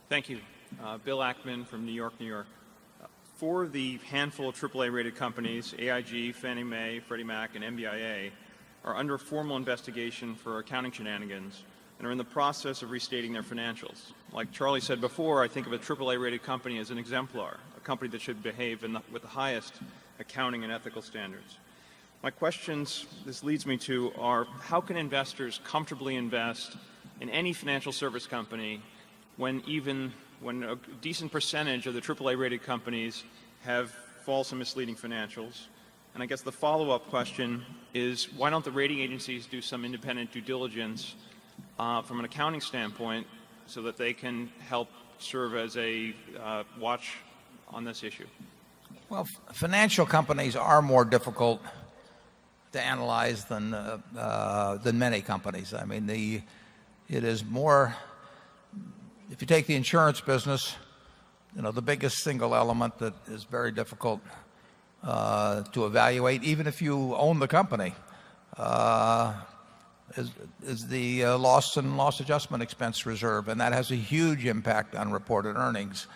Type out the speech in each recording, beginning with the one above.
Thank you. Bill Ackman from New York, New York. For the handful of AAA-rated companies, AIG, Fannie Mae, Freddie Mac, and MBIA, are under formal investigation for accounting shenanigans and are in the process of restating their financials. Like Charlie said before, I think of a AAA-rated company as an exemplar, a company that should behave with the highest accounting and ethical standards. My questions this leads me to are, how can investors comfortably invest in any financial service company when a decent percentage of the AAA-rated companies have false and misleading financials? And I guess the follow-up question is, why don't the rating agencies do some independent due diligence from an accounting standpoint so that they can help serve as a watch on this issue? Well, financial companies are more difficult to analyze than many companies. I mean, it is more. If you take the insurance business, the biggest single element that is very difficult to evaluate, even if you own the company, is the loss and loss adjustment expense reserve, and that has a huge impact on reported earnings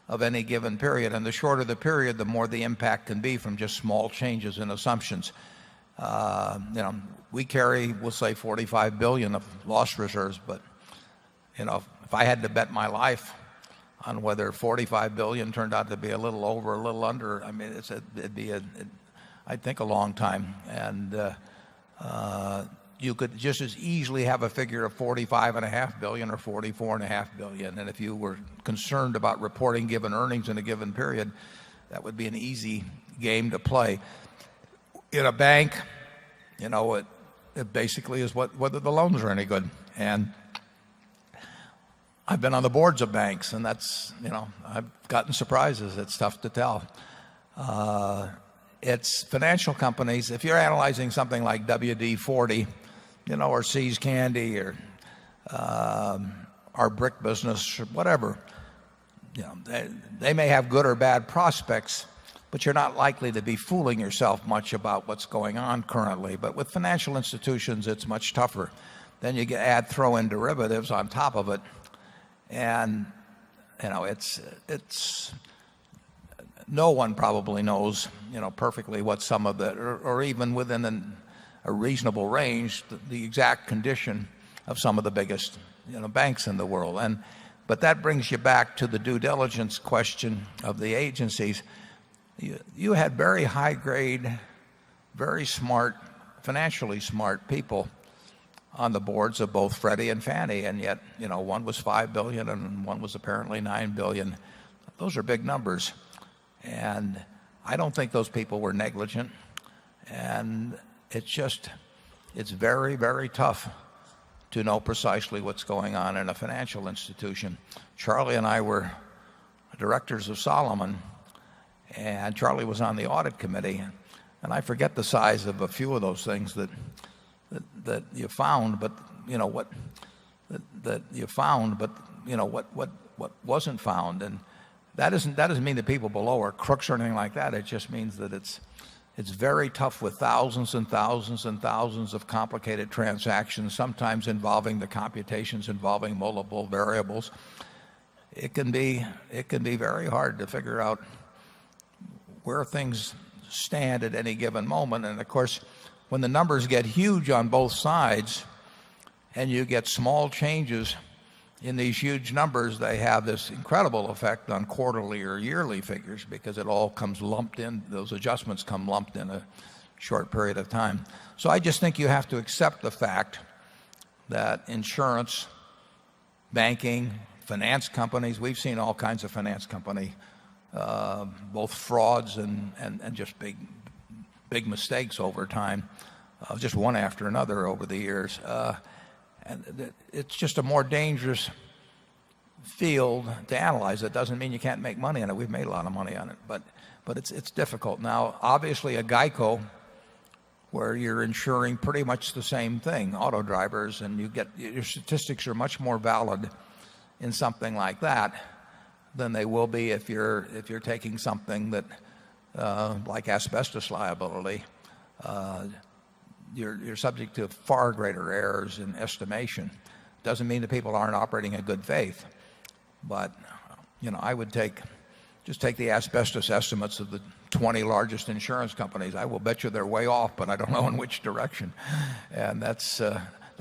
of any given period. And the shorter the period, the more the impact can be from just small changes in assumptions. We carry, we'll say, $45 billion of loss reserves, but if I had to bet my life on whether $45 billion turned out to be a little over, a little under, I mean, it'd be I'd think a long time. And you could just as easily have a figure of $45.5 billion or $44.5 billion. And if you were concerned about reporting given earnings in a given period, that would be an easy game to play. In a bank, it basically is whether the loans are any good. And I've been on the boards of banks, and that's, I've gotten surprises. It's tough to tell. It's financial companies. If you're analyzing something like WD-40, or See's Candy, or our brick business, or whatever, they may have good or bad prospects, but you're not likely to be fooling yourself much about what's going on currently. But with financial institutions, it's much tougher. Then you throw in derivatives on top of it. And it's no one probably knows perfectly what some of the, or even within a reasonable range, the exact condition of some of the biggest banks in the world. But that brings you back to the due diligence question of the agencies. You had very high grade, very smart, financially smart people on the boards of both Freddie and Fannie, and yet, one was $5 billion and one was apparently $9 billion. Those are big numbers, and I don't think those people were negligent. And it's very, very tough to know precisely what's going on in a financial institution. Charlie and I were directors of Solomon, and Charlie was on the audit committee, and I forget the size of a few of those things that you found, but what wasn't found. And that doesn't mean that people below are crooks or anything like that. It just means that it's very tough with thousands and thousands and thousands of complicated transactions, sometimes involving the computations involving multiple variables. It can be very hard to figure out where things stand at any given moment. And of course, when the numbers get huge on both sides and you get small changes in these huge numbers, they have this incredible effect on quarterly or yearly figures, because it all comes lumped in. Those adjustments come lumped in a short period of time. So I just think you have to accept the fact that insurance, banking, finance companies, we've seen all kinds of finance company, both frauds and just big mistakes over time, just one after another over the years. And it's just a more dangerous field to analyze. It doesn't mean you can't make money on it. We've made a lot of money on it, but it's difficult. Now, obviously, a GEICO, where you're insuring pretty much the same thing, auto drivers, and your statistics are much more valid in something like that than they will be if you're taking something that like asbestos liability. You're subject to far greater errors in estimation. Doesn't mean that people aren't operating in good faith, But, I would just take the asbestos estimates of the 20 largest insurance companies. I will bet you they're way off, but I don't know in which direction. And that's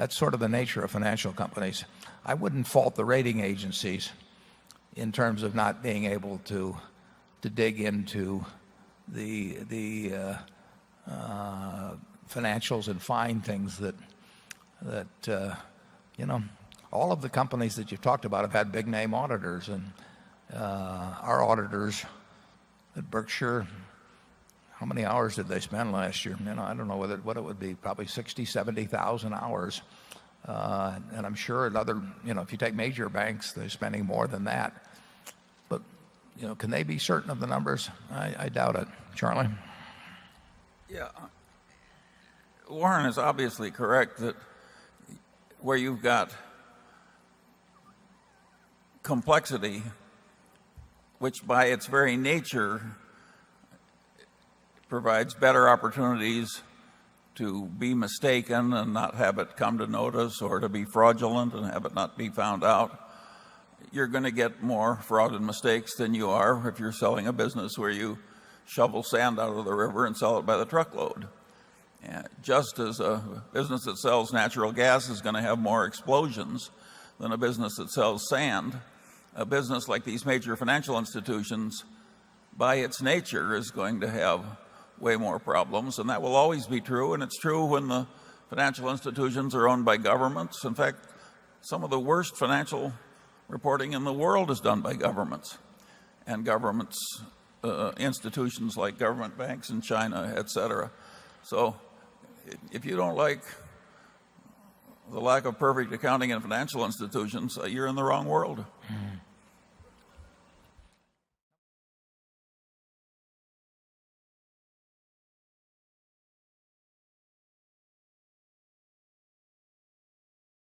sort of the nature of financial companies. I wouldn't fault the rating agencies in terms of not being able to dig into the financials and find things that all of the companies that you've talked about have had big name auditors, and our auditors at Berkshire, how many hours did they spend last year? I don't know what it would be, probably 60, 70,000 hours. And I'm sure if you take major banks, they're spending more than that. But, can they be certain of the numbers? I doubt it. Charlie? Yeah. Warren is obviously correct that where you've got complexity, which by its very nature provides better opportunities to be mistaken and not have it come to notice, or to be fraudulent and have it not be found out, you're going to get more fraud and mistakes than you are if you're selling a business where you shovel sand out of the river and sell it by the truckload. Just as a business that sells natural gas is going to have more explosions than a business that sells sand, a business like these major financial institutions, by its nature, is going to have way more problems. And that will always be true. And it's true when the financial institutions are owned by governments. In fact, some of the worst financial reporting in the world is done by governments. And governments, institutions like government banks in China, etc. So if you don't like the lack of perfect accounting in financial institutions, you're in the wrong world.